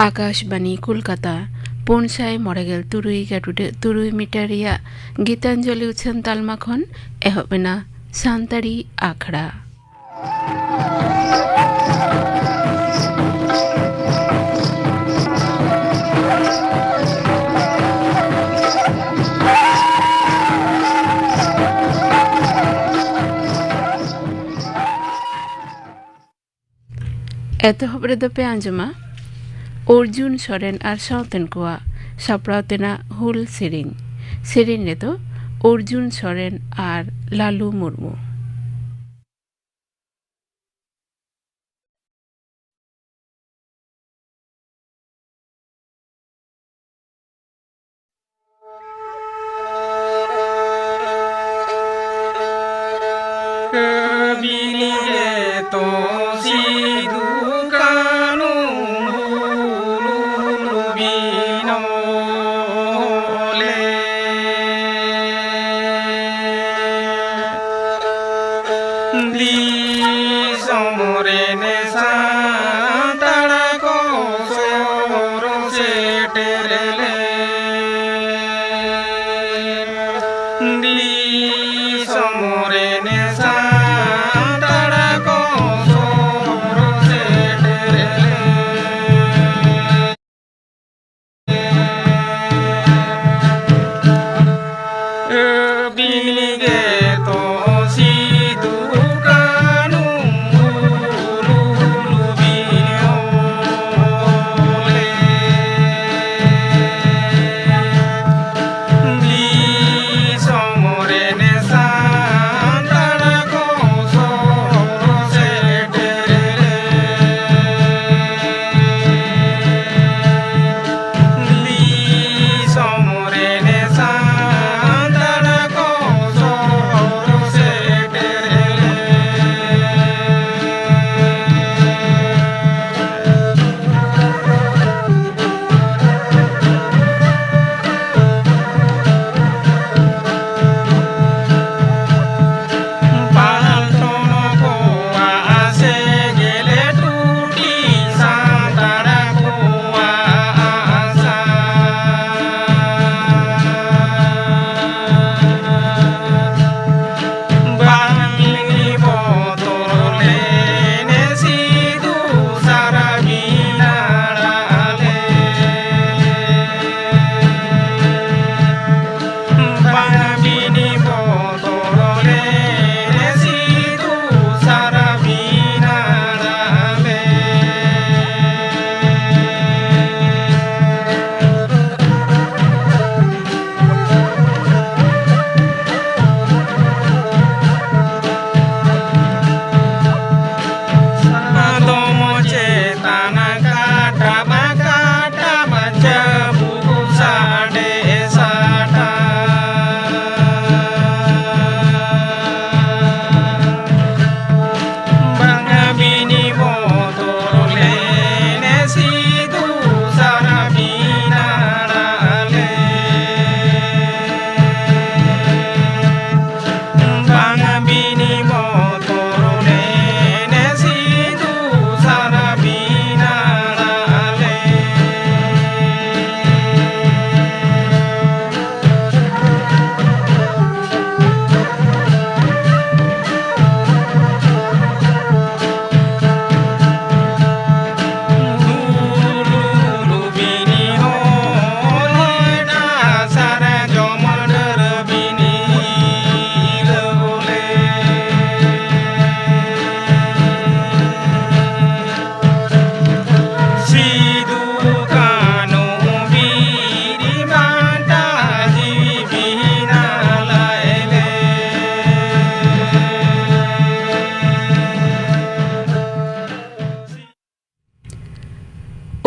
Akashvani Kolkata पुनसाय मरेगेल तुरुई metre Geetanjali उछन तालमा खन एहबेना सान्ताड़ी आखड़ा एतहब रे दपे आंजमा अर्जुन सोरेन और साउतेन कोआ सापड़ातेना हुल सेरिन ने तो अर्जुन सोरेन और लालू मुर्मू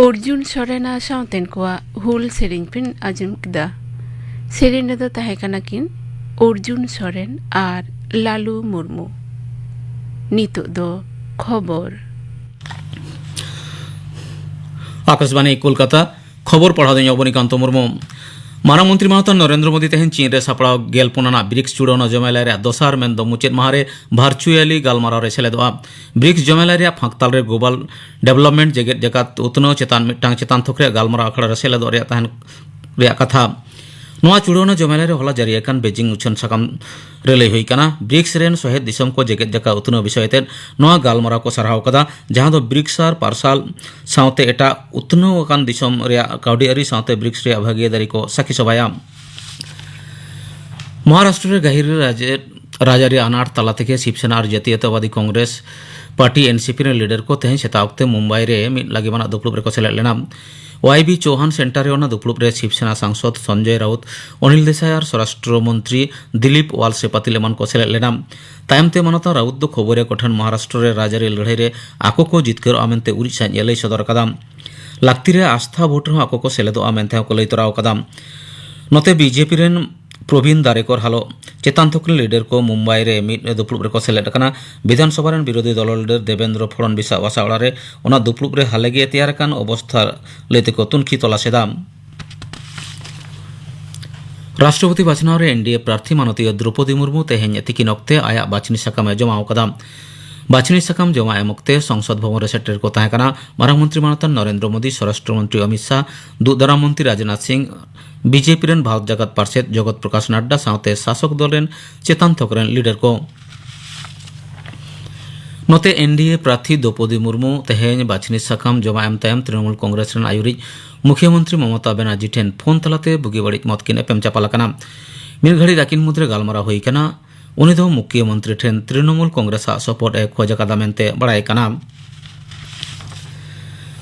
अर्जुन सोरेन साउतेन कोआ हुल सेरिन पिन आजम किदा सेरिन दो ताहेकाना किन अर्जुन सोरेन और लालू मुर्मू नितो दो खबर आकाशवाणी कोलकाता खबर पढ़ा अवनीकांत मुर्मू मारांग मंत्री मानता नरेंद्र मोदी तेहन चीन रे सापड़ाव गेलपुनाना ब्रिक्स चूड़ाना जमेला रे दोसार मेन दो मुचेद माहारे भार्चुअली गालमाराव रे सेलेदोआ ब्रिक्स जमेला रे फांकताल रे ग्लोबल डेवलपमेंट जेगेत जकात उतनो चेतान मिटांग चेतान थोकरे गालमाराव अखड़ा रे सेलेदो रे तहन रे कथा नोआ चूड़ाना जमेला रे होला जारी अकान बेजिंग उछन सकाम रे लई हुई कना ब्रिक्स रेन सोहेद दिसम को जेगेत जका उतनो विषयते नोआ गालमाराव को सराहाव कदा जहां दो ब्रिक्स आर पार्सल साउते एटा उतनो अकान दिसम रे काउडी अरी साउते ब्रिक्स रे भागीदारी को साखी सभाया महाराष्ट्र रे गाहिर राजारी अनाट तला थेके शिवसेना और जातीयतावादी कांग्रेस पार्टी एनसीपी रे लीडर को तेहन सेतावते मुंबई रे मिद लागिबाना दुपलुब रे को सेलेद लेना वाईबी चौहान सेंटर रे ओना दुपलुब रे शिवसेना सांसद संजय राउत अनिल देसाई और स्वराष्ट्र मंत्री दिलीप वाल सेपाती लेमान को सेलेद लेना तायमते मनता राउत दो खबरे कठन महाराष्ट्र रे राजारी लड़ाई रे आको को जितकर आमेनते उड़ीसा येलै सदर कदाम लाक्ति रे आस्था वोट रे आको को सेलेदो आमेनते को लई तराव कदाम नोते बीजेपी रेन प्रवीण दारेकर हालो चेतान थोकरे लीडर को मुंबई रे मिद दुपलुब रे को सेलेद कना विधानसभा रेन विरोधी दल लीडर देवेंद्र फडणवीस वासावड़ा रे ओना दुपलुब रे हालेगे तैयार कान अवस्था लेते को तुनखी तलाशेदा राष्ट्रपति बाछनाव रे एनडीए प्रार्थी माननीय द्रौपदी मुर्मू तेहेन तिकिन अक्ते आया बाछनी साकाम जमाव कदा बाछनी साकाम जमा एमक्ते संसद भवन रे सेटर को ताहेकाना मारांग मंत्री मानता नरेंद्र मोदी स्वराष्ट्र मंत्री अमित शाह दूधराम मंत्री राजनाथ सिंह बीजेपी रेन भारत जगत पार्षद जगत प्रकाश नड्डा साउते शासक दल रेन चेतान थोकरेन लीडर को नोते एनडीए प्रार्थी द्रौपदी मुर्मू तेहेन बाछनी साकाम जमा एम तायम तृणमूल कांग्रेस रेन आयुरी मुख्यमंत्री ममता बेनार्जी ठेन फोन तलाते बुगी बड़ी मतकिन एपेम चापाला कना मिल घड़ी दाकिन मुद्रे गालमारा हुई कना उनी दो मुख्यमंत्री ठेन तृणमूल कांग्रेस सपोर्ट ए खोज कदा मेनते बड़ाई कना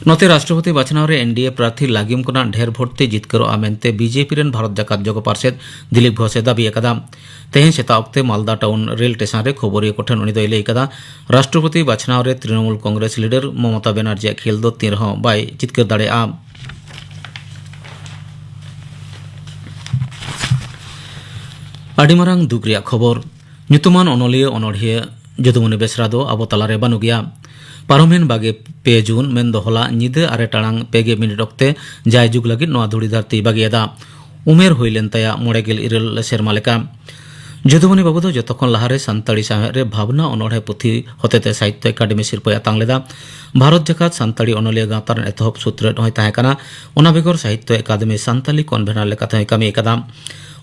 नोते राष्ट्रपति बाछनाव रे एनडीए प्रार्थी लागिम कोना ढेर भोटते जितकरो आमेनते बीजेपी रेन भारत जाकात जग पार्षद दिलीप घोषे दाबी कदा तेहेन सेता Akte Malda town rail station रे खबरिया कोठन उनी दो लई कदा राष्ट्रपति बाछनाव रे तृणमूल कांग्रेस लीडर ममता बेनार्जी खेल दो तीर हो बाय जितकर दाड़े आ आडिमारांग दुख रिया खबर ᱧᱩᱛᱩᱢᱟᱱ ᱚᱱᱚᱞᱤᱭᱟᱹ ᱚᱱᱚᱲᱦᱤᱭᱟᱹ ᱡᱚᱫᱩᱢᱚᱱᱤ ᱵᱮᱥᱨᱟ ᱫᱚ ᱟᱵᱚ ᱛᱟᱞᱟᱨᱮ ᱵᱟᱹᱱᱩᱜ ᱜᱮᱭᱟ ᱯᱟᱨᱚᱢᱮᱱ 22 ᱡᱩᱱ ᱢᱮᱱᱫᱚ ᱦᱚᱞᱟ ᱧᱤᱫᱟᱹ 6 ᱴᱟᱲᱟᱝ 30 ᱢᱤᱱᱤᱴ ᱚᱠᱛᱮ ᱡᱟᱭᱡᱩᱜᱽ ᱞᱟᱹᱜᱤᱫ ᱱᱚᱣᱟ ᱫᱷᱩᱲᱤ ᱫᱷᱟᱹᱨᱛᱤ ᱵᱟᱹᱜᱤᱭᱟᱫᱟ ᱩᱢᱮᱨ ᱦᱩᱭ ᱞᱮᱱ ᱛᱟᱭᱟ 97 ᱥᱮᱨᱢᱟ ᱞᱮᱠᱟ ᱡᱚᱫᱩᱢᱚᱱᱤ ᱵᱟᱵᱩ ᱫᱚ ᱡᱚᱛᱚᱠᱷᱚᱱ ᱞᱟᱦᱟᱨᱮ ᱥᱟᱱᱛᱟᱲᱤ ᱥᱟᱶᱦᱮᱫ ᱨᱮ ᱵᱷᱟᱵᱱᱟ ᱚᱱᱚᱲᱦᱮ ᱯᱩᱛᱷᱤ ᱦᱚᱛᱮᱛᱮ ᱥᱟᱦᱤᱛᱛᱚ ᱮᱠᱟᱰᱮᱢᱤ ᱥᱤᱨᱯᱟᱹᱭ ᱟᱛᱟᱝ ᱞᱮᱫᱟ ᱵᱷᱟᱨᱚᱛ ᱡᱟᱠᱟᱛ ᱥᱟᱱᱛᱟᱲᱤ ᱚᱱᱚᱞᱤᱭᱟᱹ ᱜᱟᱶᱛᱟ ᱨᱮᱱ ᱮᱛᱚᱦᱚᱵ ᱥᱩᱛᱨᱮᱫ ᱦᱚᱸᱭ ᱛᱟᱦᱮᱸ ᱠᱟᱱᱟ ᱚᱱᱟ ᱵᱮᱜᱚᱨ ᱥᱟᱦᱤᱛᱛᱚ ᱮᱠᱟᱰᱮᱢᱤ ᱥᱟᱱᱛᱟᱞᱤ ᱠᱚᱱভᱮᱱᱟᱨ ᱞᱮᱠᱟᱛᱮ ᱦᱚᱸᱭ ᱠᱟᱹᱢᱤ ᱟᱠᱟᱫᱟ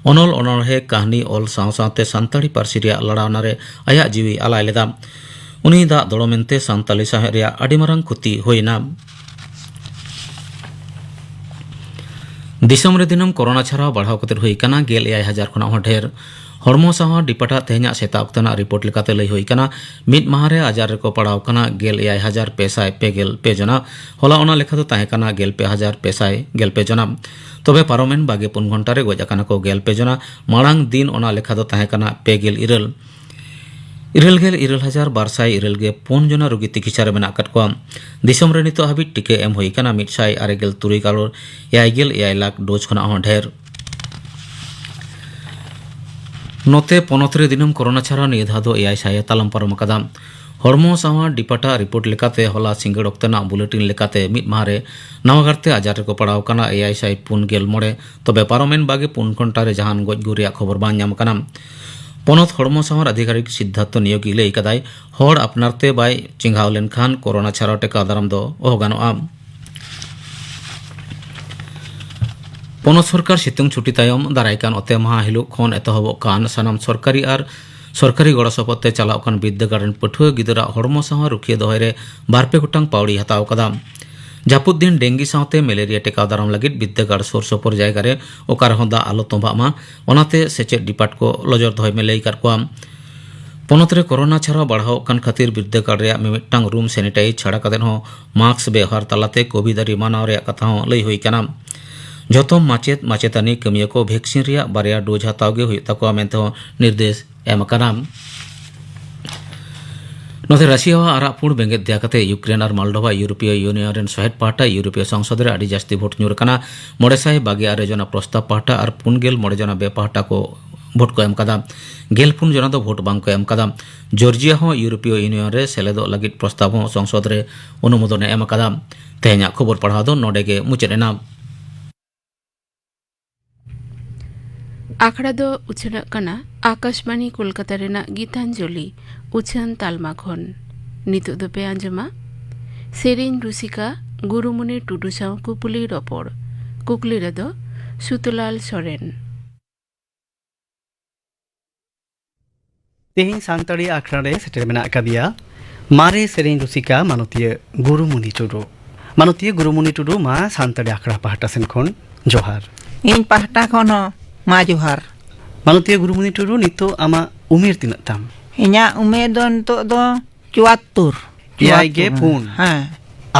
অনল অনড়হে কাহিনী অল সাথে সান্তাড়ি পার্সি রিয়া লড়াওনারে আয়া জিwi আলাই লেদা উনি দাগ দড়মেনতে সান্তালি সাহেব রিয়া আডি মারাং ক্ষতি হইনা दिसम रे दिनम कोरोना छाड़ा बढ़ाव कते हुई कना 9,000 खना ढेर हड़मो साहा डिपाटा तेहना सेता अक्तना रिपोर्ट लेकाते लई हुई कना मिड माहारे आजार रे को पड़ाव कना 9,500 जना होला ओना लेखा तो ताहे कना 9,500 जना तबे पारोमेन 24 घंटा रे गोजा कना को 9,000 जना मांग दिन ओना लेखा तो ताहे कना 9,000 जना रोगी चिकित्सा रे मेना कट को दिसम रे नितो हाबि टिके एम हुई कना 163 लाख डोज खना हो ढेर नोते पोनोतरे दिनम कोरोना छाड़ा निधा दो 600 तालम पारम कदा हड़मो साहा डिपाटा रिपोर्ट लेकाते होला सिंगड़ ऑक्तना बुलेटिन लेकाते मिड माहारे नवागारते आजार रे को पड़ाव कना 649 तबे पारोमेन 24 घंटा रे जहान गज गुरिया खबर बां नाम कना पनत हड़मो साहर आधिकारिक सिद्धार्थ नियोगी लई कदाय हड़ अपनारते बाय चिंघाव लेनखान कोरोना छाड़ा टेका दाराम दो ओह गानोआ पनत सरकार सितुंग छुट्टी तायम दारायकान अते माह हिलुग खन एतहबक कान सानाम सरकारी और सरकारी गड़ सपदते चलाव कान विद्यागार पठुआ गिदरा हड़मो साहा रुखिया दहय बारपे गोटांग पावड़ी हताव कदा जापुद दिन डेंगी साथे मलेरिया टेकाव दाराम लगित विद्यागार सोर सोपर जायगा रे ओकार हों दा आलो तोंबा मा ओनाते सेचेद डिपार्ट को लजर दहय में लई कर को पनत रे कोरोना छाड़ा बढ़ाव कान खातिर विद्यागार रे मिमिटांग रूम सैनिटाइज छाड़ा कदेन हो मास्क व्यवहार तलाते कोविड दारी मानाव रे कथा हो लई हुई कना जतो माचेत माचेतानी कमिया को वैक्सीन रिया बारिया डोज हताव गे हुई तको मेनते हो निर्देश एम कना नोते रशिया आरापुड़ बेंगेत दियाकते यूक्रेन और मालडोवा यूरोपीय यूनियन रेन सहेद पाहटा यूरोपीय संसद रे आडी जास्ती भोट न्यूर कना 922 जना प्रस्ताव पाहटा और 9 जना बे पाहटा को भोट को एम कदा 9 जना दो भोट बांग को एम कदा जॉर्जिया हो यूरोपीय यूनियन रे सेलेदो लगित प्रस्ताव हो संसद रे अनुमोदन एम कदा तेहना खबर पढ़ा दो नोडे गे मुचेद एना। ᱟᱠᱷᱲᱟ ᱫᱚ ᱩᱪᱷᱟᱹᱱᱚᱜ ᱠᱟᱱᱟ ᱟᱠᱟᱥᱵᱟণী ᱠᱳᱞᱠᱟᱛᱟ ᱨᱮᱱᱟᱜ ᱜᱤᱛᱟᱧᱡᱚᱞᱤ ᱩᱪᱷᱟᱹᱱ ᱛᱟᱞᱢᱟ ᱠᱷᱚᱱ। ᱱᱤᱛᱚᱜ ᱫᱚ ᱯᱮ ᱟᱸᱡᱚᱢᱟ ᱥᱮᱨᱮᱧ ᱨᱩᱥᱤᱠᱟ ᱜᱩᱨᱩᱢᱩᱱᱤ ᱴᱩᱰᱩ ᱥᱟᱶ ᱠᱩᱯᱩᱞᱤ ᱨᱚᱯᱚᱲ। ᱠᱩᱠᱞᱤ ᱨᱮᱫᱚ ᱥᱩᱛᱚᱞᱟᱞ ᱥᱚᱨᱮᱱ। तेहिं सानताड़ी आखड़ा रे सेटेर मेना आकादिया मारे सेरें रुसिका मानतीय गुरुमुनि टुडू मानतीय गुरुमुनि टुडू मा सानताड़ी आखड़ा पाहटा सेन खन जोहार इन पाहटा खन मा जोहार मानतीय गुरुमुनि टुडू नितो आमा उमेर तिनाग ताम इन्या उमेर दो नितो दो 74 याय गे पुन हाँ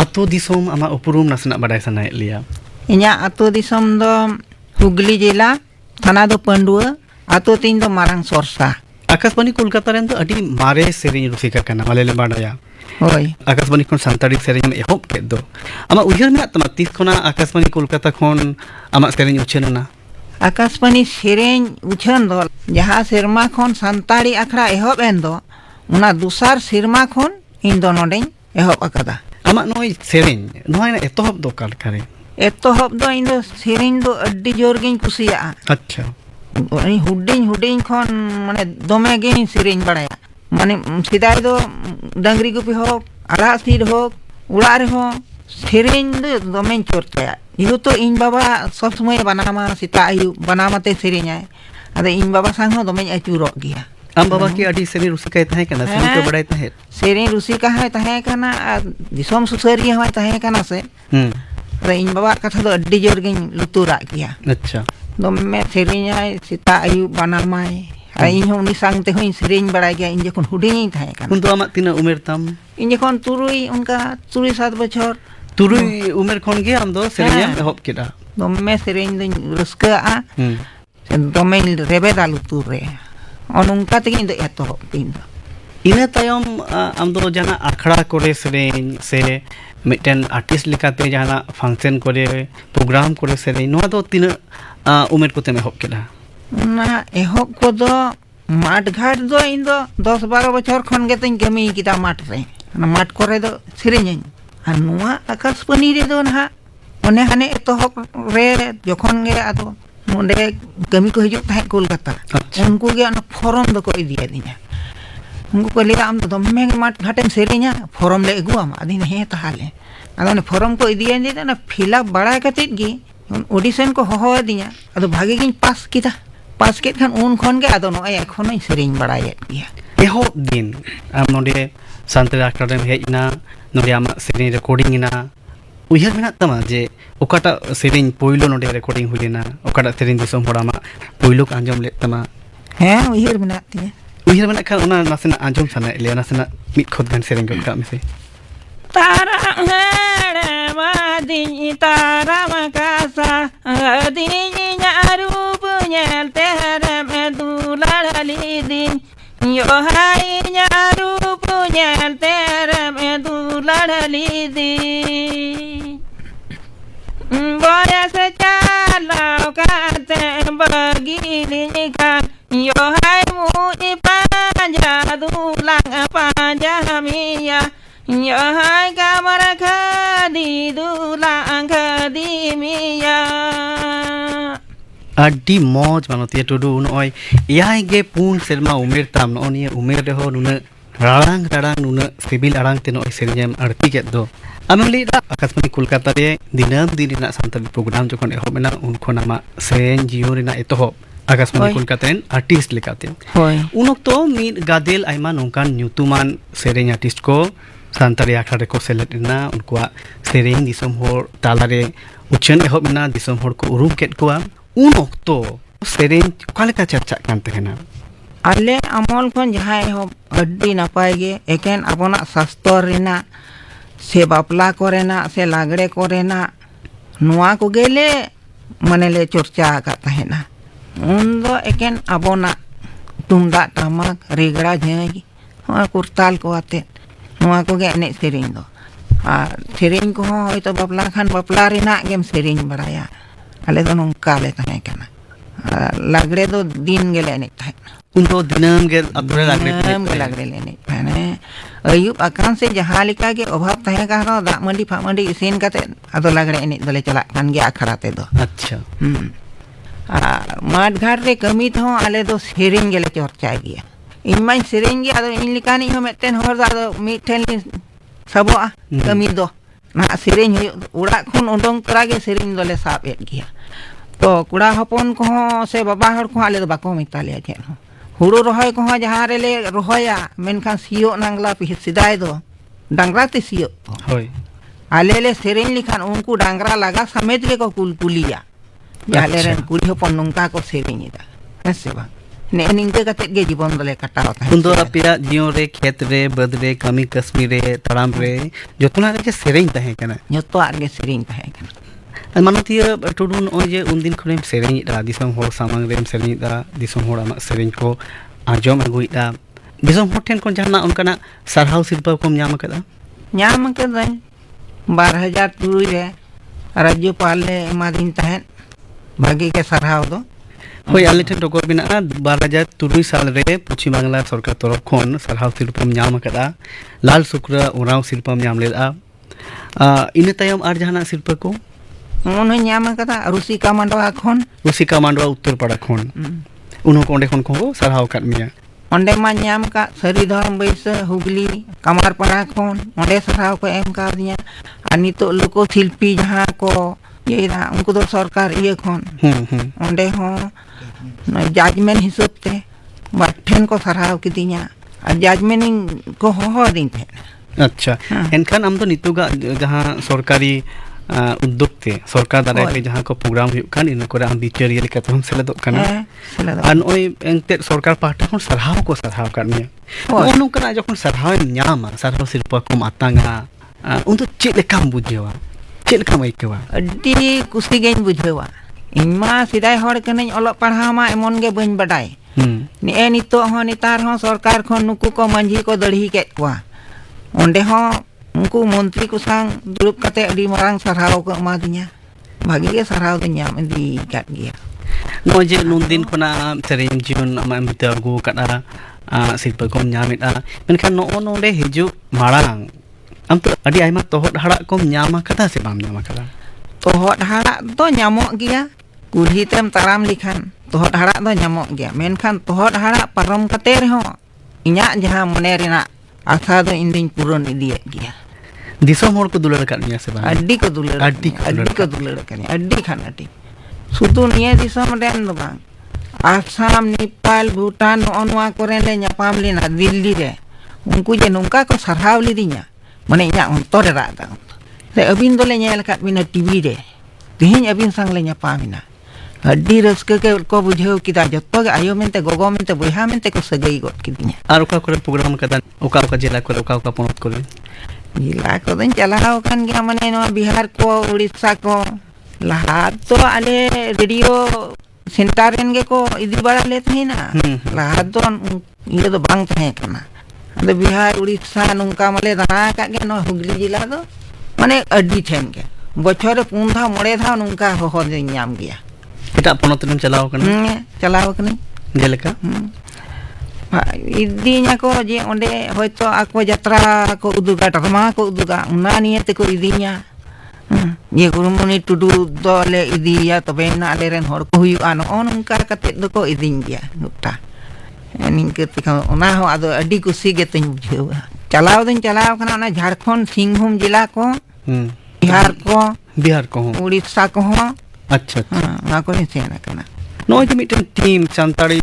आतो दिसोम आमा उपरुम नासना बाडाय सनाय लिया इन्या आतो दिसोम दो हुगली जिला थाना दो पंडुआ आतो तीन दो मारांग सोरसा आकाशवाणी कोलकाता रेन दो अडी मारे सेरें रुसिका कना माले बाडाया होय आकाशवाणी खन सानताड़ी सेरें एहब के दो आमा उयहर मेना तमा तीस खना आकाशवाणी कोलकाता खन आमा सेरें उछेनना आकाशवाणी सेरें उछन दो जहाँ सेरमा खन सानताड़ी आखड़ा एहब एन दो उना दुसार सेरमा खन इन दो नोडें एहब अकादा आमा नोय सेरें नोय एतहब दो कालकारे एतहब दो इन दो सेरें दो अड्डी जोर गिन कुसिया अच्छा हुडिंग हुडिंग खन माने दोमे गिन सेरें बड़ाया माने सिदाय दो डंगरी गुपी हो आड़ा सीड हो उड़ा रे हो सेरें दो दोमे चोरताया इहो तो इन बाबा सब समय बनामा सीता आयु बनामाते सेरें आय अदे इन बाबा संग हो दोमे अचूरक गिया आम बाबा की अडी सेरें रुसिका तहे कना सेरें को बड़ाय तहे सेरें रुसिका है तहे कना दिसोम सुसरिया है तहे कना से अदे इन बाबा कथा दो अड्डी जोर गिन लुतुरा गिया अच्छा दोमे सेरें आय सीता आयु बनामाय इन उनी सांगते हुई सेरें बड़ा गया इन जखन हुडिंग तहे कना उन तो आमा तीना उमेर ताम इन जखन तुरुई उनका 7 बछर तुरुई उमेर खन गे आम दो सेरें एहब केदा दोमे सेरें दो रस्का दोमे रेबेदा लुतुर रे अनुंका तक इन दो एतहब तीन दो इना तायम आम दो जाना आखड़ा करे सेरें से मिटन आर्टिस्ट लेकाते जाना फंक्शन करे प्रोग्राम करे सेरें नोआ दो तीना उमेर कोते एहब केदा ना एहब को दो माठ घाट दो इन दो 10-12 बछर खन गे तई कमी किदा माठ रे माठ करे दो सेरें आ नुआ आकाशवाणी रे दो ना ओने हाने एतहब रे जखन गे आदो नोंडे कमी को हिजुक ताहे कोलकाता उनको गे फॉर्म दो को इदिया दिना उनको को लिया आम दो मे माठ घाटेम सेरेंया फॉर्म ले अगुआम आदिन हे ताहाले आदो ने फॉर्म को इदिया दे ना फिलअप बड़ा कते गे ऑडिशन को होहो दिया आदो भागे गिन पास के खान उन खन गे आदो नय एखोन सेरें बड़ाय दिया एहब दिन आम नोडे सानताड़ी आखड़ा रे हेजना नोडे आमा सेरें रिकॉर्डिंग इना उयहर मेना तमा जे ओकाटा सेरें पोइलो नोडे रिकॉर्डिंग हुलेना ओकाटा सेरें दिसोम होड़ आमा पोइलो का आंजम ले तमा हैं उयहर मेना तिया उयहर मेना खान ओना नासेना आंजम साना ले नासेना मिट खोद गान सेरें गद का मिसे तारा हेड़े मादी तारा मकासा दिन रूप नेलते रे में दुलाली दिन यो हाय रूप नेलते रे में दुलाली दिन बरस चालाव काते बगिली खान यो हाय मुई पांजा दुलांग पांजा मिया यो हाय कामर खादी दुलांग खादी मिया अड्डी मौज मानतीय टुडू नय याय गे पुन सेरमा उमेर ताम नय उमेर रे हो नुना राड़ांग नुना सिबिल आड़ांग ते नय सेरें अड़ती के दो आम लेदा आकाशवाणी कोलकाता रे दिनम दिन रिना सानताड़ी प्रोग्राम जखन एहब मेना उन खन आमा सेरें जियो रिना एतहब आकाशवाणी कोलकाता रेन आर्टिस्ट लेकाते होय उन ऑक्तो मिद गादेल आयमा नोंकान न्यूतुमान सेरें आर्टिस्ट को सानताड़ी आखड़ा रे को सेलेदना उनकुआ सेरें दिसोम होड़ तालारे उछन एहब मेना दिसोम होड़ को उरुम केद कोआ उन ऑक्तो सेरें कालेका चर्चा कान तहेना आले अमल खन जहाँ एहब अड्डी नपाय गे एकेन अपना शास्त्र रिना से बापला कोरेना से लागड़े कोरेना नुआ को गेले मने ले चर्चा का तहेना उन दो एकेन अबोना तुमदा टामक रेगड़ा झेगी कुर्ताल को आते नुआ को गे एने सेरें दो आ सेरें को होय तो बापला खान बापला रिना गेम सेरें बड़ाया आले दो नोंका ले तहे कना लागड़े दो दिन गेले एने तहे उन तो दिनम गे अब्दुल लागड़े लेने माने अयुब आकान से जहाँ लिका के अभाव तहे का दा मंडी फा मंडी इसिन काते आदो लागड़े एने दोले चला कान गे आखड़ा ते दो अच्छा माठ घाट रे कमी तो आले दो सेरेंग गेले चर्चा गया इनमाई सेरेंग गया आदो इन लिकानी हो मेटेन हर आदो मिठेन सबोआ कमी दो ना सेरेंग उड़ा खन उडोंग तरा गे सेरेंग दोले साब एट गया तो कुड़ा हपन को से बाबा हर को आले दो बाको मिताले जे हुड़ो रहोय को जहां रे ले रहोया मेनखान सियो नांगला पि सिदाय दो डांगरा ते सियो होय आले ले सेरेंग लिखान उनको डांगरा लगा समेत ले को कुलकुलिया आले रे कुली हपन नोंका को सेरेंग दा ऐसे बा ने निंगे कते गे जीवन दले कटाव ता उन दो अपिया जियो रे खेत रे बद रे कमी कश्मीर रे तड़ाम रे जतना रे सेरेंग तहे कना जतो आगे सेरेंग तहे कना मानतीय टुडुन ओ जे उन दिन खने सेरेंग दा दिसम होर सामांग रे सेरेंग दा दिसम होर आमा सेरेंग को आजम अगुइदा दिसम होर ठेन कोन जहाना उनकना सरहाव शिल्पा को ᱧᱟᱢ कदा ᱧᱟᱢ कदाई 2003 रे राज्यपाल ने एमादिन तहे भागी के सरहाव दो होय आले ठेन टोकर बिना 2003 साल रे पश्चिम बांग्ला सरकार तरफ खन सरहाव शिल्पम ᱧᱟᱢ कदा लाल शुक्र उराव शिल्पम ᱧᱟᱢ लेदा इने तायम आर जहाना शिल्प को मन ᱧᱟᱢ कदा रुसिका मांडवा खन रुसिका मांडवा उत्तर पाड़ा खन उन्हों को खन को सरहाव काट मिया ओंडे मा ᱧᱟᱢ का सरीधर बैस हुगली कमारपाड़ा खन ओंडे सरहाव को एम का दिया आ नितो लोको शिल्पी जहां को ये उनको दो सरकार ये खन ओंडे हो जजमेंट हिसाब ते बाठेन को सरहाव किदिया आ जजमेंट को हो दिन थे अच्छा एनखान हम तो नितुगा जहां सरकारी उद्योग ते सरकार दारा पे जहां को प्रोग्राम हुई कान इन कोरा हम बिचरिया लेका हम सेलेदो काना अन ओय एंते सरकार पार्टी खन सरहाव को सरहाव कानिया ओनु कना जखन सरहाव ᱧᱟᱢᱟ सरहाव शिल्प को मातांगा उन तो चेक लेकाम बुझेवा चेक लेकाम आइकेवा अड्डी कुसी गेन बुझेवा इनमा सिदाय हर कने ओलो पढ़ा मा एमन गे बइन बडाय ने नितो हो नितार हो सरकार खन नुकु को मंझी को दढ़ी के कोआ ओंडे हो उनको मंत्री को सांग दुरुप कते अडी मारांग सरहाव को मा दिया भागी के सरहाव द ᱧᱟᱢ दी काट गया नो जे नुन दिन कोना सेरेंग जीवन मा मिते अगु कदा शिल्प को ᱧᱟᱢᱮᱫᱟ मेनखान नो नोंडे हिजु मारांग हम तो अडी आइमा तोहट हाड़ा को ᱧᱟᱢ कदा से बाम ᱧᱟᱢ कदा तोहट हाड़ा तो ᱧᱟᱢᱚᱜ गया कुल्ही तेम ताराम लिखान तोहट हाड़ा दो ᱧᱟᱢᱚᱜ गया मेनखान तोहट हाड़ा पारम कते रहो इᱧा जहां मने रेना आशा दो इंदिन पूरन इदिए गया दिसम होर को दुलड़ कर मिया से बा अड्डी को दुलड़ कनी अड्डी खान अड्डी सुतु निये दिसम रेन दो बांग आसाम नेपाल भूटान ओनवा कोरे ले ᱧᱟᱯᱟᱢ लेना दिल्ली रे उनको जे नोंका को सरहाव लिदिया माने इᱧा अंतर रा दा से अबिन दोले ñेल काट बिना टीवी रे तिहिन अबिन संग ले ᱧᱟᱯᱟमिना अड्डी रस्के के को बुझेव किदा जत्तो गे आयो मेनते गोगो मेनते बुहा मेनते को सगई गट किदिया आर ओका करे प्रोग्राम कदा ओका जिला करे ओका पोनत करे जिला को दिन चलाव कान गया माने नो बिहार को उड़ीसा को लहा तो आले रेडियो सेंटर रेन गे को इदी बड़ा ले थेना लहा तो ये तो बांग थे कना अदे बिहार उड़ीसा नुंका माले दाना का गे नो हुगली जिला दो माने अड्डी थेन के बछर पुंधा मड़े धा नुंका हो ᱧᱟᱢ गया एटा पोनत रेम चलाव कनी जेलेका इदिया को जे ओंडे होयतो आको यात्रा को उदुगा टरमा को उदुगा उना नियते को इदिया ये गुरुमुनि टुडू दोले इदिया तबे ना आले रेन हर को हुयु आनो ओनका कते दो को इदिन गया गुटा निंके तिका ओना हो आदो अडी कुसी गे तኝ बुझेवा चलाव कना ना झारखंड सिंहभूम जिला को बिहार को उड़ीसा को अच्छा ना को नि सेना कना नो जे मिटन टीम संताड़ी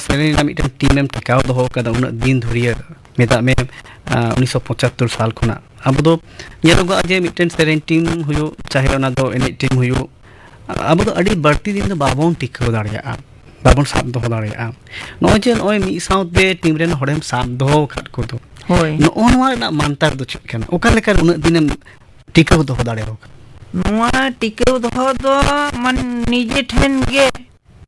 सेरेना मिटन टीम एम टकाव दो कदा उन दिन धुरिया मेदा में 1975 साल खुना अब दो येलोगा जे मिटन सेरेन टीम हुयो चाहे ओना दो एने टीम हुयो अब दो अडी बढ़ती दिन दो बाबोन टिकव दाड़िया बाबोन साब दो दाड़िया नो जे ओय मी साउते टीम रेन हड़ेम साब दो खट को दो होय नो ओनवा ना मानतार दो चिकन ओका लेकर उन दिन टिकव दो दाड़िया नुआ टिकव दो मन निजे ठेन गे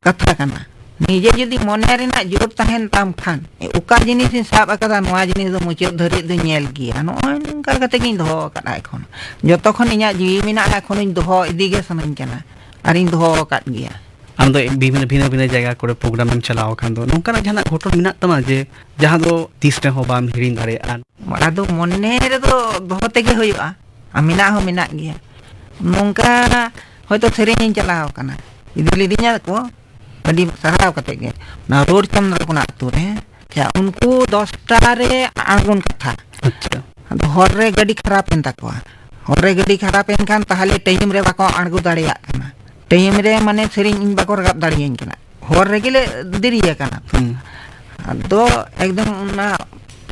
कथा कना निजे जदि मने रेना जोर तहन ताम खान उका जिनिस साब अकदा नोआ जिनिस दो मुचाद धरि दो नेल गिया नोय नंका कते गिन दो कदा एखन जतो खन इᱧा जीवी मिना एखन इन दो इदी गे सनन कना आरिन दो काट गिया आम दो भिन्न जगह करे प्रोग्राम में चलाव खान दो नोंका जहां घटन मिना तमा जे जहां दो तीस रे हो बाम हिरिन दारे आन मारा दो मने रे दो बहुते गे होयुआ आमिना हो मिना गिया नोंका होयतो सेरेन चलाव कना इदी लिदिnya को ᱟᱹᱰᱤ ᱥᱟᱨᱦᱟᱣ ᱠᱟᱛᱮ ᱜᱮ ᱚᱱᱟ ᱨᱳᱰ ᱪᱚᱱᱫᱨᱚ ᱠᱚᱱᱟ ᱟᱛᱳ ᱨᱮ ᱩᱱᱠᱩ 10টা ᱨᱮ ᱟᱬᱜᱚᱱ ᱠᱟᱛᱷᱟ ᱟᱪᱪᱷᱟ ᱟᱫᱚ ᱦᱚᱨ ᱨᱮ ᱜᱟᱹᱰᱤ ᱠᱷᱟᱨᱟᱯ ᱮᱱ ᱛᱟᱠᱚᱣᱟ ᱦᱚᱨ ᱨᱮ ᱜᱟᱹᱰᱤ ᱠᱷᱟᱨᱟᱯ ᱮᱱ ᱠᱷᱟᱱ ᱛᱟᱦᱞᱮ ᱴᱟᱭᱤᱢ ᱨᱮ ᱵᱟᱠᱚ ᱟᱬᱜᱚ ᱫᱟᱲᱮᱭᱟᱜ ᱠᱟᱱᱟ ᱴᱟᱭᱤᱢ ᱨᱮ ᱢᱟᱱᱮ ᱥᱮᱨᱮᱧ ᱤᱧ ᱵᱟᱠᱚ ᱨᱟᱠᱟᱵ ᱫᱟᱲᱮᱭᱟᱹᱧ ᱠᱟᱱᱟ ᱦᱚᱨ ᱨᱮᱜᱮ ᱞᱮ ᱫᱮᱨᱤᱭ ᱟᱠᱟᱱᱟ ᱟᱫᱚ ᱮᱠᱫᱚᱢ ᱚᱱᱟ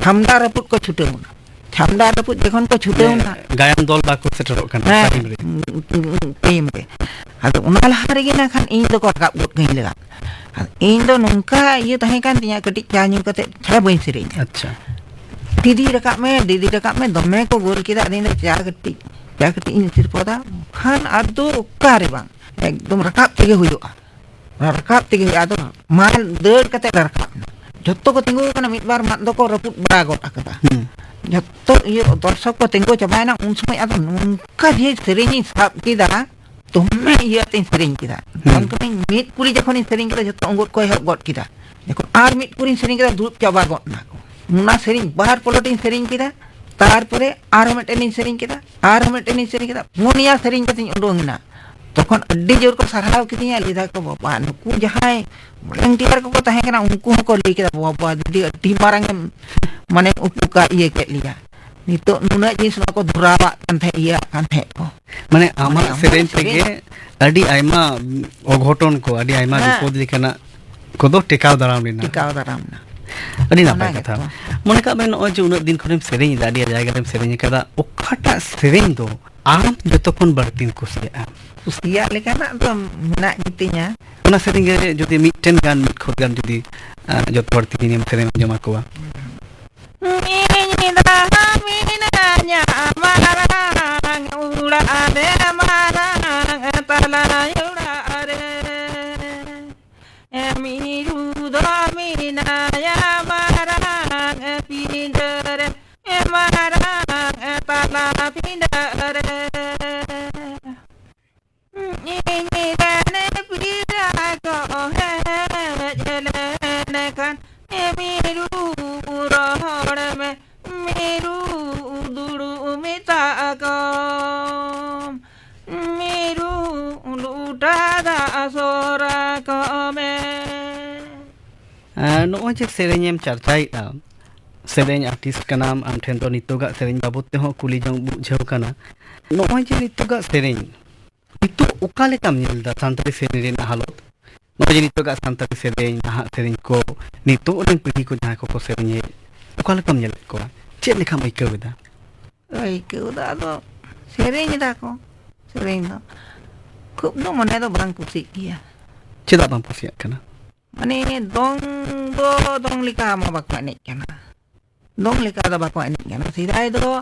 ᱪᱷᱟᱢᱰᱟ ᱨᱟᱹᱯᱩᱫ ᱠᱚ ᱪᱷᱩᱴᱟᱹᱣᱱᱟ ᱪᱷᱟᱢᱰᱟ ᱨᱟᱹᱯᱩᱫ ᱡᱚᱠᱷᱚᱱ ᱠᱚ ᱪᱷᱩᱴᱟᱹᱣᱱᱟ ᱜᱟᱭᱟᱱ ᱫᱚᱞ ᱵᱟᱠᱚ ᱥᱮᱴᱮᱨᱚᱜ ᱠᱟᱱᱟ ᱴᱟᱭᱤᱢ ᱨᱮ ᱟᱫᱚ ᱚᱱᱟ ᱞᱟᱦᱟ ᱨᱮᱜᱮ ᱱᱟᱠᱷᱟᱱ ᱤᱧ ᱫᱚᱠᱚ ᱨᱟᱠᱟᱵ ᱜᱚᱫ ᱠᱟᱹᱧ ᱞᱮᱜᱟ ᱤᱧ ᱫᱚ ᱱᱚᱝᱠᱟ ᱤᱭᱟᱹ ᱛᱟᱦᱮᱸ ᱠᱟᱱ ᱛᱤᱧᱟ ᱠᱟᱹᱴᱤᱡ ᱪᱟ ᱧᱩ ᱠᱟᱛᱮ ᱪᱷᱟᱲᱟ ᱵᱟᱹᱧ ᱥᱮᱨᱮᱧᱟ ᱟᱪᱪᱷᱟ ᱫᱤᱫᱤ ᱨᱟᱠᱟᱵ ᱢᱮ ᱫᱚᱢᱮ ᱠᱚ ᱜᱳᱞ ᱠᱮᱫᱟ ᱟᱫᱚ ᱤᱧ ᱫᱚ ᱪᱟ ᱠᱟᱹᱴᱤᱡ ᱤᱧ ᱥᱤᱨᱯᱚᱫᱟ ᱠᱷᱟᱱ ᱟᱫᱚ ᱚᱠᱟᱨᱮ ᱵᱟᱝ ᱮᱠᱫᱚᱢ ᱨᱟᱠᱟᱵ ᱛᱮᱜᱮ ᱦᱩᱭᱩᱜᱼᱟ ᱟᱫᱚ ᱢᱟᱞ ᱫᱟᱹᱲ ᱠᱟᱛᱮ ᱨᱟᱠᱟᱵ ᱮᱱᱟ ᱡᱚᱛᱚ ᱠᱚ ᱛᱤᱸᱜᱩ ᱟᱠᱟᱱᱟ ᱢᱤᱫ ᱵᱟᱨ ᱢᱟᱫ ᱫᱚᱠᱚ ᱨᱟᱹᱯᱩᱫ ᱵᱟᱲᱟ ᱜᱚᱫ ᱟᱠᱟᱫᱟ ᱡᱚᱛᱚ ᱤᱭᱟᱹ ᱫᱚᱨশᱚᱠ ᱠᱚ ᱛᱤᱸᱜᱩ ᱪᱟᱵᱟᱭᱮᱱᱟ ᱩᱱ ᱥᱚᱢᱚᱭ ᱟᱫᱚ ᱱᱚᱝᱠᱟ ᱡᱮ ᱥᱮᱨᱮᱧᱤᱧ ᱥᱟᱵ ᱠᱮᱫᱟ ᱫᱚᱢᱮ ᱤᱭᱟᱹᱛᱮᱧ ᱥᱮᱨᱮᱧ ᱠᱮᱫᱟ ᱢᱤᱫ ᱠᱩᱲᱤ ᱡᱚᱠᱷᱚᱱᱤᱧ ᱥᱮᱨᱮᱧ ᱠᱮᱫᱟ ᱡᱚᱛᱚ ᱚᱸᱜᱚᱫ ᱠᱚ ᱮᱦᱚᱵ ᱜᱚᱫ ᱠᱮᱫᱟ ᱡᱚᱠᱷᱚᱱ ᱟᱨ ᱢᱤᱫ ᱠᱩᱲᱤᱧ ᱥᱮᱨᱮᱧ ᱠᱮᱫᱟ ᱫᱩᱲᱩᱵ ᱪᱟᱵᱟ ᱜᱚᱫ ᱱᱟ ᱠᱚ ᱚᱱᱟ ᱥᱮᱨᱮᱧ ᱵᱟᱨ ᱯᱚᱞᱚᱴᱤᱧ ᱥᱮᱨᱮᱧ ᱠᱮᱫᱟ ᱛᱟᱨᱯᱚᱨᱮ ᱟᱨ ᱢᱤᱫᱴᱮᱱᱤᱧ ᱥᱮᱨᱮᱧ ᱠᱮᱫᱟ ᱯᱩᱱᱭᱟ ᱥᱮᱨᱮᱧ ᱠᱟᱛᱮᱧ ᱩᱰᱩᱝ ᱮᱱᱟ তখন আড্ডি জোর করে সারাও কিদিয়া লিদা কো বাবা নুকু যাহাই ভলেন্টিয়ার কো তাহে কেনা উনকু হকো লি কেদা বাবা দিদি আড্ডি মারাং মানে উপকা ইয়ে কে লিয়া নিতো নুনা জিনিস নকো ধরাবা কান থে ইয়া কান থে ko মানে আমার সেরেন থেকে আডি আইমা অঘটন কো আডি আইমা বিপদ লিখানা কোদো টেকাও দারাম না আডি নাপাই কথা মনে কাবে নয় যে উনা দিন খনেম সেরেন দাডি জায়গা রেম সেরেন কাদা ওখাটা সেরেন দো আম যতক্ষণ বাড়তিন kusiak lekana tu menak gitinya ᱚᱱᱟ ᱥᱮᱨᱮᱧ ᱨᱮ ᱡᱩᱫᱤ ᱢᱤᱫᱴᱮᱱ ᱜᱟᱱ ᱢᱤᱫ ᱠᱷᱚᱛ ᱜᱟᱱ ᱡᱩᱫᱤ ᱡᱚᱛᱚ ᱦᱚᱲ ᱛᱮᱜᱮ ᱱᱤᱭᱟᱹ ᱥᱮᱨᱮᱧ ᱟᱸᱡᱚᱢ ᱟᱠᱚᱣᱟ ᱱᱚᱜᱼᱚᱭ ᱡᱮ ᱥᱮᱨᱮᱧᱮᱢ ᱪᱟᱨᱪᱟᱭᱮᱫᱼᱟ ᱥᱮᱨᱮᱧ ᱟᱨᱴᱤস্ট ᱠᱟᱱᱟᱢ ᱟᱢ ᱴᱷᱮᱱ ᱫᱚ ᱱᱤᱛᱚᱜᱟᱜ ᱥᱮᱨᱮᱧ ᱵᱟᱵᱚᱫ ᱛᱮᱦᱚᱸ ᱠᱩᱞᱤ ᱡᱚᱝ ᱵᱩᱡᱷᱟᱹᱣ ᱠᱟᱱᱟ ᱱᱚᱜᱼᱚᱭ ᱡᱮ ᱱᱤᱛᱚᱜᱟᱜ ᱥᱮᱨᱮᱧ ᱱᱤᱛᱚᱜ ᱚᱠᱟ ᱞᱮᱠᱟᱢ ᱧᱮᱞᱫᱟ ᱥᱟᱱᱛᱟᱲᱤ ᱥᱮᱨᱮᱧ ᱨᱮᱱᱟᱜ ᱦᱟᱞᱚᱛ ᱱᱚᱜᱼᱚᱭ ᱡᱮ ᱱᱤᱛᱚᱜᱟᱜ ᱥᱟᱱᱛᱟᱲᱤ ᱥᱮᱨᱮᱧ ᱱᱟᱦᱟᱜ ᱥᱮᱨᱮᱧ ᱠᱚ ᱱᱤᱛᱚᱜ ᱨᱮᱱ ᱯᱤᱲᱦᱤ ᱠᱚ ᱡᱟᱦᱟᱸᱭ ᱠᱚᱠᱚ ᱥᱮᱨᱮᱧᱮᱫ ᱚᱠᱟ ᱞᱮᱠᱟᱢ ᱧᱮᱞᱮᱫ ᱠᱚᱣᱟ ᱪᱮᱫ ᱞᱮᱠᱟᱢ ᱟᱹᱭᱠᱟᱹᱣᱮᱫᱟ ᱟᱫᱚ ᱥᱮᱨᱮᱧ ᱫᱟᱠᱚ ᱥᱮᱨᱮᱧ ᱫᱚ ᱠᱷᱩᱵ ᱫᱚ ᱢᱚᱱᱮ ᱫᱚ ᱵᱟᱝ ᱠᱩᱥᱤᱜ ᱜᱮᱭᱟ ᱪᱮᱫᱟᱜ ᱵᱟᱢ ᱠᱩᱥᱤᱭᱟᱜ ᱠᱟᱱᱟ ᱢᱟᱱᱮ ᱫᱚᱝ ᱞᱮᱠᱟ ᱢᱟ ᱵᱟᱠᱚ ᱮᱱᱮᱡ ᱠᱟᱱᱟ ᱫᱚᱝ ᱞᱮᱠᱟ ᱫᱚ ᱵᱟᱠᱚ ᱮᱱᱮᱡ ᱠᱟᱱᱟ ᱥᱮᱫᱟᱭ ᱫᱚ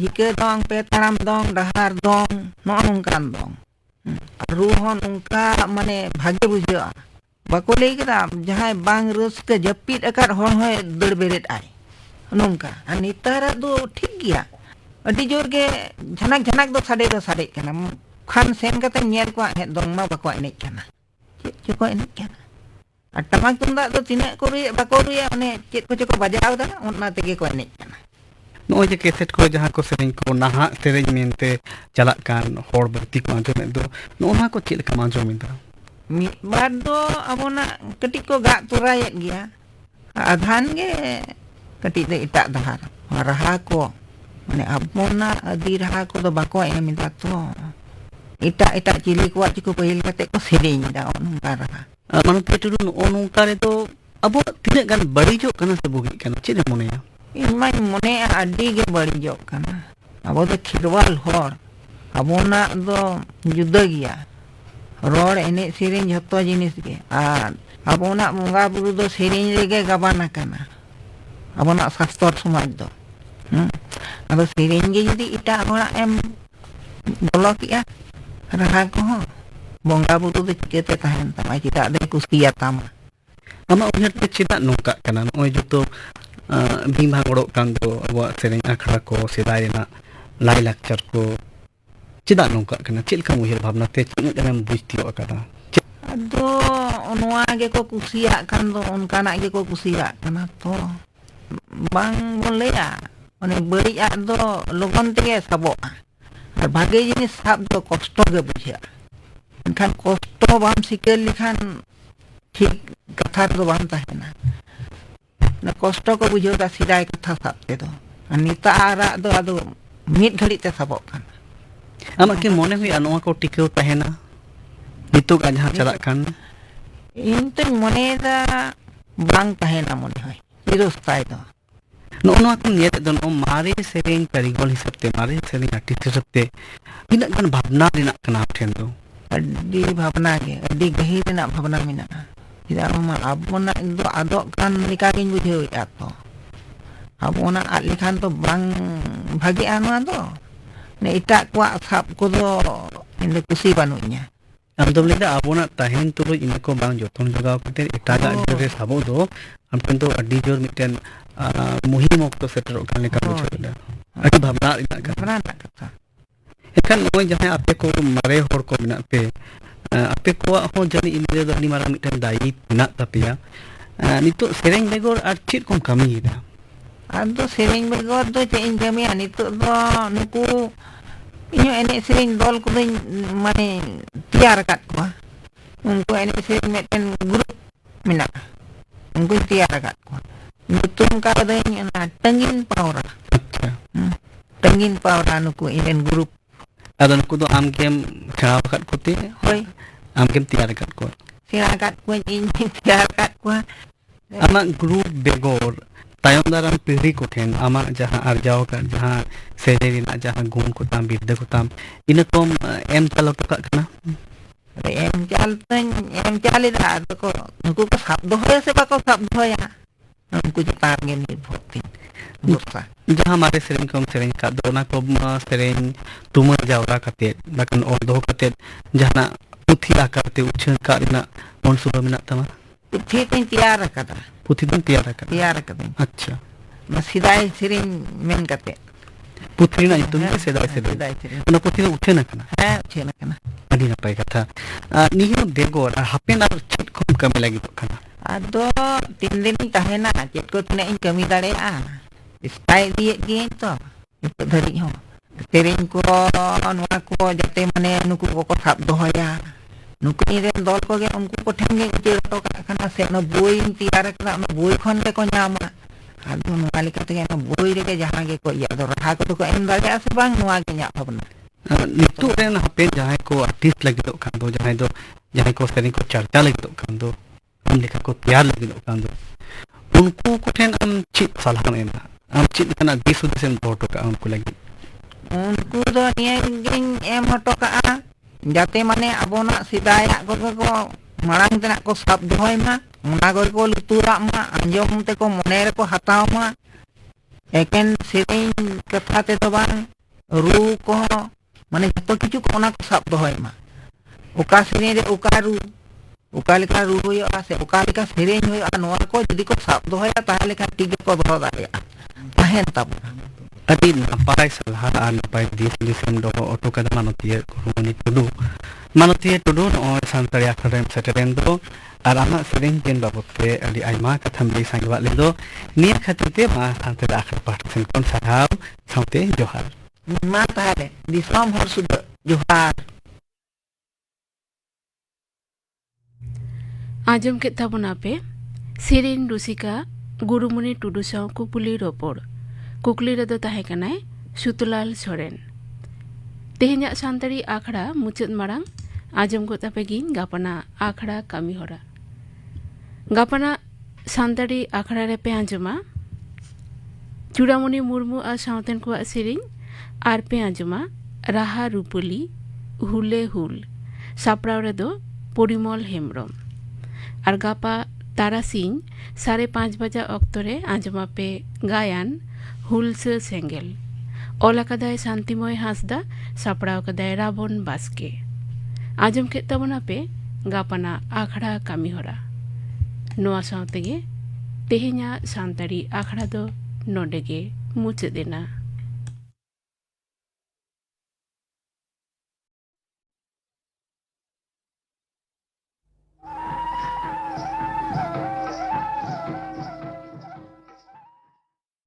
ᱡᱷᱤᱠᱟᱹ ᱫᱚᱝ ᱯᱮ ᱛᱟᱲᱟᱢ ᱫᱚᱝ ᱰᱟᱦᱟᱨ ᱫᱚᱝ ᱱᱚᱜᱼᱚ ᱱᱚᱝᱠᱟᱱ ᱫᱚᱝ ᱨᱩ ᱦᱚᱸ ᱱᱚᱝᱠᱟ ᱢᱟᱱᱮ ᱵᱷᱟᱜᱮ ᱵᱩᱡᱷᱟᱹᱜᱼᱟ ᱵᱟᱠᱚ ᱞᱟᱹᱭ ᱠᱮᱫᱟ ᱡᱟᱦᱟᱸᱭ ᱵᱟᱝ ᱨᱟᱹᱥᱠᱟᱹ ᱡᱟᱹᱯᱤᱫ ᱟᱠᱟᱫ ᱦᱚᱲ ᱦᱚᱸᱭ ᱫᱟᱹᱲ ᱵᱮᱨᱮᱫ ᱟᱭ ᱱᱚᱝᱠᱟ ᱟᱨ ᱱᱮᱛᱟᱨᱟᱜ ᱫᱚ ᱴᱷᱤক ᱜᱮᱭᱟ ᱟᱹᱰᱤ ᱡᱳᱨ ᱜᱮ ᱡᱷᱟᱱᱟᱠ ᱫᱚ ᱥᱟᱰᱮᱜ ᱠᱟᱱᱟ ᱠᱷᱟᱱ ᱥᱮᱱ ᱠᱟᱛᱮ ᱧᱮᱞ ᱠᱚᱣᱟ ᱫᱚᱝ ᱢᱟ ᱵᱟᱠᱚ ᱮᱱᱮᱡ ᱠᱟᱱᱟ ᱪᱮᱫ ᱪᱚᱠᱚ ᱮᱱᱮᱡ ᱠᱟᱱᱟ ᱟᱨ ᱴᱟᱢᱟᱠ ᱛᱩᱢᱫᱟᱜ ᱫᱚ ᱛᱤᱱᱟᱹᱜ ᱠᱚ ᱨᱩᱭᱟ ᱵᱟᱠᱚ ᱨᱩᱭᱟ ᱚᱱᱮ ᱪᱮᱫ ᱠᱚᱪᱚ ᱠᱚ ᱵᱟᱡᱟᱣ ᱫᱟ ᱚᱱᱟ ᱛᱮᱜᱮ ᱠᱚ ᱮᱱᱮᱡ ᱠᱟᱱᱟ ᱱᱚᱜᱼᱚᱭ ᱡᱮ ᱠᱮᱥᱮᱴ ᱠᱚ ᱡᱟᱦᱟᱸ ᱠᱚ ᱥᱮᱨᱮᱧ ᱠᱚ ᱱᱟᱦᱟᱜ ᱥᱮᱨᱮᱧ ᱢᱮᱱᱛᱮ ᱪᱟᱞᱟᱜ ᱠᱟᱱ ᱦᱚᱲ ᱵᱟᱹᱲᱛᱤ ᱠᱚ ᱟᱸᱡᱚᱢᱮᱫ ᱫᱚ ᱱᱚᱜᱼᱚ ᱱᱚᱣᱟ ᱠᱚ ᱪᱮᱫ ᱞᱮᱠᱟᱢ ᱟᱸᱡᱚᱢᱮᱫᱟ ᱢᱤᱫ ᱵᱟᱨ ᱫᱚ ᱟᱵᱚᱱᱟᱜ ᱠᱟᱹᱴᱤᱡ ᱠᱚ ᱜᱟᱜ ᱛᱚᱨᱟᱭᱮᱫ ᱜᱮᱭᱟ ᱟᱫᱷᱟᱱ ᱜᱮ ᱠᱟᱹᱴᱤᱡ ᱫᱚ ᱮᱴᱟᱜ ᱰᱟᱦᱟᱨ ᱨᱟᱦᱟ ᱠᱚ ᱢᱟᱱᱮ ᱟᱵᱚᱱᱟᱜ ᱟᱹᱫᱤ ᱨᱟᱦᱟ ᱠᱚᱫᱚ ᱵᱟᱠᱚ ᱮᱢ ᱮᱫᱟ ᱛᱚ ᱮᱴᱟᱜ ᱪᱤᱞᱤ ᱠᱚᱣᱟᱜ ᱪᱤᱠᱚ ᱯᱟᱹᱦᱤᱞ ᱠᱟᱛᱮ ᱠᱚ ᱥᱮᱨᱮᱧ ᱮᱫᱟ ᱱᱚᱝᱠᱟ ᱨᱟᱦᱟ ᱢᱟᱱᱚᱛᱤᱭᱟᱹ ᱴᱩᱰᱩ ᱱᱚᱜᱼᱚ ᱱᱚᱝᱠᱟ ᱨᱮᱫᱚ ᱟᱵᱚᱣᱟᱜ ᱛᱤᱱᱟᱹᱜ ᱜᱟᱱ ᱵᱟᱹᱲᱤᱡᱚᱜ ᱠᱟᱱᱟ ᱥᱮ ᱵᱩᱜᱤᱜ ᱠᱟᱱᱟ ᱪᱮᱫ ᱮᱢ ᱢᱚᱱᱮᱭᱟ ᱤᱧ ᱢᱟᱧ ᱢᱚᱱᱮᱭᱟ ᱟᱹᱰᱤ ᱜᱮ ᱵᱟᱹᱲᱤᱡᱚᱜ ᱠᱟᱱᱟ ᱟᱵᱚ ᱫᱚ ᱠᱷᱮᱨᱣᱟᱞ ᱦᱚᱲ ᱟᱵᱚᱱᱟᱜ ᱫᱚ ᱡᱩᱫᱟᱹ ᱜᱮᱭᱟ ᱨᱚᱲ ᱮᱱᱮᱡ ᱥᱮᱨᱮᱧ ᱡᱷᱚᱛᱚ ᱡᱤᱱᱤᱥ ᱜᱮ ᱟᱨ ᱟᱵᱚᱱᱟᱜ ᱵᱚᱸᱜᱟ ᱵᱩᱨᱩ ᱫᱚ ᱥᱮᱨᱮᱧ ᱨᱮᱜᱮ ᱜᱟᱵᱟᱱ ᱟᱠᱟᱱᱟ ᱟᱵᱚᱱᱟᱜ ᱥᱟᱥᱛᱚᱨ ᱥᱚᱢᱟᱡᱽ ᱫᱚ ᱟᱫᱚ ᱥᱮᱨᱮᱧ ᱜᱮ ᱡᱩᱫᱤ ᱮᱴᱟᱜ ᱦᱚᱲᱟᱜ ᱮᱢ ᱵᱚᱞᱚ ᱠᱮᱜᱼᱟ ᱨᱟᱦᱟ ᱠᱚᱦᱚᱸ ᱵᱚᱸᱜᱟ ᱵᱩᱨᱩ ᱫᱚ ᱪᱤᱠᱟᱹᱛᱮ ᱛᱟᱦᱮᱱ ᱛᱟᱢᱟ ᱪᱮᱫᱟᱜ ᱫᱚ ᱠᱩᱥᱤᱭᱟᱛᱟᱢᱟ ᱟᱢᱟᱜ ᱩᱭᱦᱟᱹᱨ ᱛᱮ ᱪᱮᱫᱟᱜ ᱱᱚᱝᱠᱟᱜ ᱠᱟᱱᱟ ᱱᱚᱜᱼᱚᱭ ᱡᱚᱛᱚ ᱵᱤᱝ ᱵᱷᱟᱸᱜᱚᱲᱚᱜ ᱠᱟᱱ ᱫᱚ ᱟᱵᱚᱣᱟᱜ ᱥᱮᱨᱮᱧ ᱟᱠᱷᱲᱟ ᱠᱚ ᱥᱮᱫᱟᱭ ᱨᱮᱱᱟᱜ ᱞᱟᱭᱼᱞᱟᱠᱪᱟᱨ ᱠᱚ ᱪᱮᱫᱟᱜ ᱱᱚᱝᱠᱟᱜ ᱠᱟᱱᱟ ᱪᱮᱫ ᱞᱮᱠᱟᱢ ᱩᱭᱦᱟᱹᱨ ᱵᱷᱟᱵᱽᱱᱟ ᱛᱮ ᱛᱤᱱᱟᱹᱜ ᱜᱟᱱᱮᱢ ᱵᱩᱡᱽ ᱛᱤᱭᱳᱜ ᱟᱠᱟᱫᱟ ᱟᱫᱚ ᱱᱚᱣᱟ ᱜᱮᱠᱚ ᱠᱩᱥᱤᱭᱟᱜ ᱠᱷᱟᱱ ᱫᱚ ᱚᱱᱠᱟᱱᱟᱜ ᱜᱮᱠᱚ ᱠᱩᱥᱤᱭᱟᱜ ᱠᱟᱱᱟ ᱛᱚ ᱵᱟᱝ ᱵᱚᱱ ᱞᱟᱹᱭᱟ ᱚᱱᱮ ᱵᱟᱹᱲᱤᱡᱟᱜ ᱫᱚ ᱞᱚᱜᱚᱱ ᱛᱮᱜᱮ ᱥᱟᱵᱚᱜᱼᱟ ᱟᱨ ᱵᱷᱟᱜᱮ ᱡᱤᱱᱤᱥ ᱥᱟᱵ ᱫᱚ ᱠᱚᱥᱴᱚ ᱜᱮ ᱵᱩᱡᱷᱟᱹᱜᱼᱟ Kan kosto bam sikil likan ठीक कथा तो बम तहना ना कष्ट को बुझेता सिदाय कथा साबते दो अनिता आरा दो आदो मीट घड़ी ते सबक खान आमा के मोने हुई अनवा को टिकेव तहना नितुक आज जहाँ चला कान इन तो मने दा बांग तहना मने होय इरोस्ताय दो नोनवा को नियत दन ओ मारे सेरेंग कारीगोल हिसाब ते मारे सेरेंग आर्टिस्ट हिसाब ते इना गन भावना दिना कना ठेन दो अड्डी भावना के अड्डी गहीर दिना भावना मिना tidak mama abona itu adok kan nikahin bujo atau abona alikan to bang bagi anu to ne itak kuat sab kudo ini kusi panunya am to leda abona tahen to ina ko bang joton jogao kate itaga jore sabo do am pintu addi jor miten muhim okto seterok kan leka bujo da adi bhavna ina kan mana nak kata ekan noi jahan ape ko mare hor ko bina pe ape ko ho jani indre do ni mara miten dai bina tapi ya nitu sereng begor ar chit kom kami da ado sereng begor do cein kami nitu do nuku inyo enek sereng dol ko mane tiar kat ko unku enek sereng meten grup mina unku tiar kat ko nutum ka do na tengin paura tengin paura nuku inen grup adon ku do am kem kharaw kat kuti hoy am kem tiar kat ko tiar kat ko in tiar kat ko ama grup begor tayom daram piri ko ten ama jaha arjao kat jaha sererina jaha gun ko tam bidda ko tam ina kom em talo to kat kana em chal da ko nuku ko sab do hoy se ba ko sab do ya nuku jitar ngen ni bhotin bursa जहाँ हमारे सेरेंग कम सेरेंग का दोना को सेरेंग तुमर जावरा कते बकन और दो कते जहाँ पुथी आकार ते उच्छन कारना कौन सुबह में तमा पुथी तीन तैयार कदा पुथी तुम तैयार कदा अच्छा बस सिदाई सेरेंग मेन कते पुथी ना तुम सेदाई सेरेंग ना पुथी उच्छन कना है उच्छन कना अदी ना पाई कथा निहिनो देगोर हापेन आर चिट कम कम लगी तो कना ado tin din tahena chet ko tine in kami dare a style dia gen to itu dari ho tereng ko nwa ko jate mane nuku ko sab dohoya nuku ni ren dol ko ge unku ko thenge je to kana se no boi tiar kana no boi khon le ko nyama ado nwa lika te no boi re ke jahan ge ko ya do raha ko to ko em dare ase bang nwa ge nya bhavna nitu ren hape jahay ko artist lagi to kan do jahay ko sering ko charcha lagi to kan do am leka ko tayar lagi do kan do unku ko ten am chit salahan ena am chit kana disu disen photo ka am ko lagi unku do niya ging em hoto ka a jate mane abona sidaya ko marang tena ko sab dohoy ma ona gor ko lutura ma anjom te ko mone re ko hataw ma eken sereng katha te to bang ru ko mane jato kichu ko ona ko sab dohoy ma uka sereng re uka ru ukalika ru hoyo ase ukalika sereng hoyo anwa ko jodi ko sab dohoya tahale kan tig ko doho dare tahen tab adi napai salahan an napai disem do auto kada manotie kuruni tudu no santari akharem seteren do ar ama sereng jen babote adi aima katham bi sangwa le do niya khatite ma santari akhar part kon sahau saute johar ma tahale disom hor sudo johar आजम के तबना पे सेरेन रुसिका गुरुमुनि टुडू साव कुपुली रोपड़ कुकली रदो ताहे कनाय सुतलाल सोरेन तेहेnya सानतारी आखड़ा मुचाद मारांग आजम को तापेगिन गापना आखड़ा कमी होरा गापना सानतारी आखड़ा रे पे आंजमा चूड़ामुनि मुर्मू आ सावतेन को सेरेन are पे आंजमा राहा रूपली हुले हुल सापड़ाव रेदो परिमल हेमब्रम और गापा तारासिंह 5:30 बजा अक्तरे आंजमा पे गायन हुलस सेंगेल ओलाकादाय शांतिमय हांसदा सापड़ाव कदाय रावण बास्के आजम के तबना पे गापाना आखड़ा कामी होरा नोआ सावतेगे तेहेnya सानतारी आखड़ा दो नोडेगे मुचादेना।